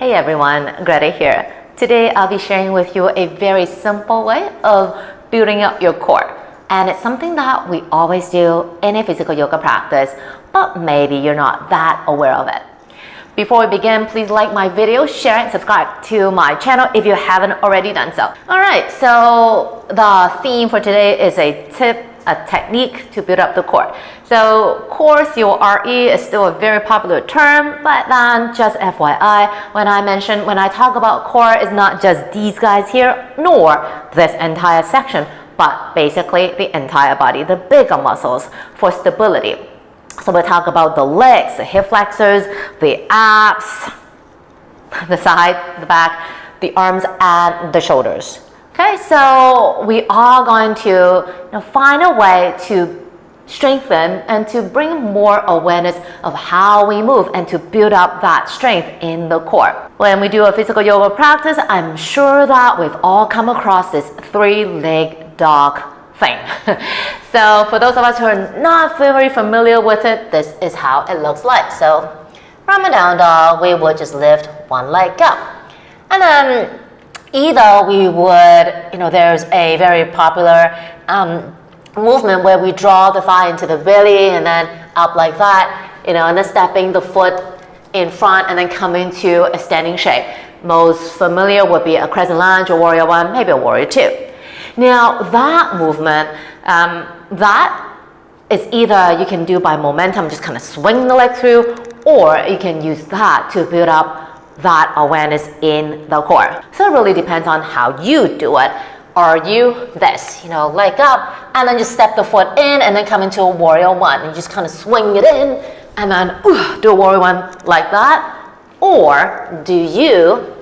Hey everyone, Greta here. Today I'll be sharing with you a very simple way of building up your core. And it's something that we always do in a physical yoga practice, but maybe you're not that aware of it. Before we begin, please like my video, share and subscribe to my channel if you haven't already done so. Alright, so the theme for today is a technique to build up the core. So core, C-O-R-E, is still a very popular term, but then just FYI, when I talk about core, it's not just these guys here, nor this entire section, but basically the entire body, the bigger muscles for stability. So we'll talk about the legs, the hip flexors, the abs, the side, the back, the arms, and the shoulders. Okay, so we are going to find a way to strengthen and to bring more awareness of how we move and to build up that strength in the core. When we do a physical yoga practice, I'm sure that we've all come across this three-leg dog thing. So for those of us who are not very familiar with it, this is how it looks like. So from a down dog, we would just lift one leg up. And then either we would, there's a very popular movement where we draw the thigh into the belly and then up like that, and then stepping the foot in front and then coming to a standing shape. Most familiar would be a crescent lunge, a warrior one, maybe a warrior two. Now that movement, that is either you can do by momentum, just kind of swing the leg through, or you can use that to build up that awareness in the core. So it really depends on how you do it. Are you this, leg up and then just step the foot in and then come into a warrior one and just kind of swing it in and then do a warrior one like that? Or do you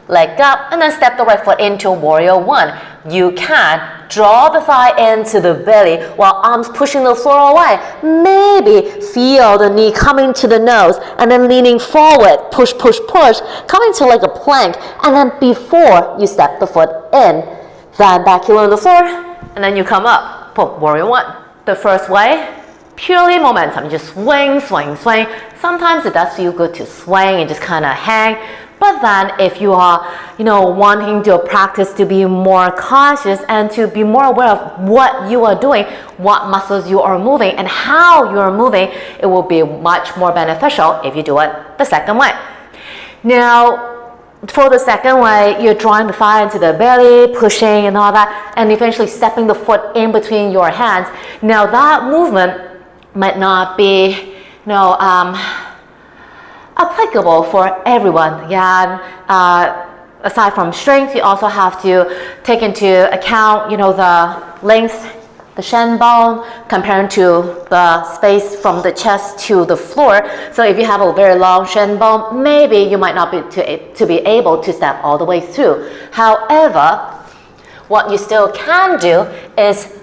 leg up and then step the right foot into a warrior one? You can draw the thigh into the belly while arms pushing the floor away. Maybe feel the knee coming to the nose and then leaning forward, push, push, push, coming to like a plank. And then before you step the foot in, then back heel on the floor, and then you come up, boom, warrior one. The first way, purely momentum, just swing, swing, swing. Sometimes it does feel good to swing and just kind of hang. But then if you are, wanting to practice to be more conscious and to be more aware of what you are doing, what muscles you are moving, and how you are moving, it will be much more beneficial if you do it the second way. Now, for the second way, you're drawing the thigh into the belly, pushing and all that, and eventually stepping the foot in between your hands. Now that movement might not be, applicable for everyone. Aside from strength, you also have to take into account, the length, the shin bone, compared to the space from the chest to the floor. So if you have a very long shin bone, maybe you might not be to be able to step all the way through. However, what you still can do is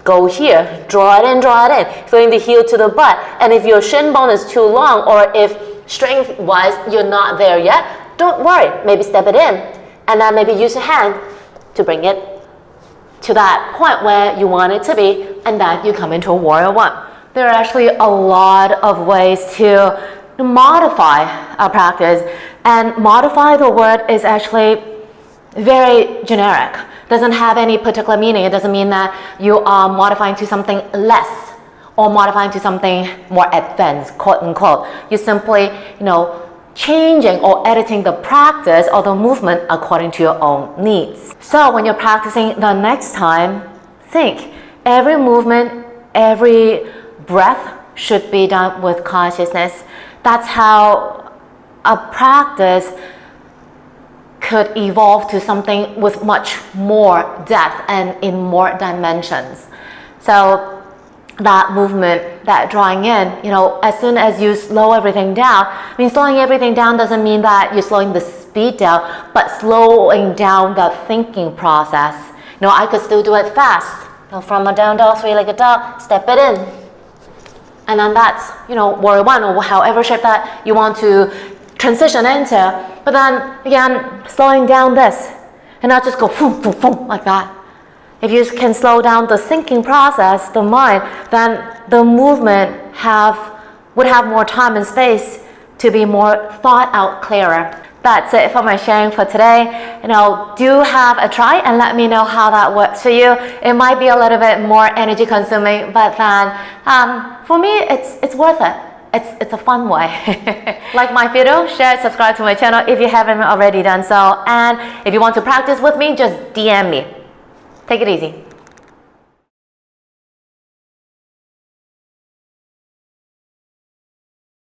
go here, draw it in, feeling the heel to the butt. And if your shin bone is too long, or if strength-wise you're not there yet, don't worry, maybe step it in, and then maybe use your hand to bring it to that point where you want it to be, and then you come into a warrior one. There are actually a lot of ways to modify a practice, and modify the word is actually very generic. Doesn't have any particular meaning. It doesn't mean that you are modifying to something less or modifying to something more advanced, quote unquote. You simply, changing or editing the practice or the movement according to your own needs. So when you're practicing the next time, think every movement, every breath should be done with consciousness. That's how a practice could evolve to something with much more depth and in more dimensions. So that movement, that drawing in, as soon as you slow everything down, slowing everything down doesn't mean that you're slowing the speed down, but slowing down the thinking process. I could still do it fast. From a down dog, three-legged dog, step it in. And then that's, warrior one, or however shape that you want to transition into. But then, again, slowing down this, and not just go boom, boom, boom, like that. If you can slow down the thinking process, the mind, then the movement would have more time and space to be more thought out, clearer. That's it for my sharing for today. Do have a try and let me know how that works for you. It might be a little bit more energy consuming, but then for me, it's worth it. It's a fun way. Like my video, share, subscribe to my channel if you haven't already done so. And if you want to practice with me, just DM me. Take it easy.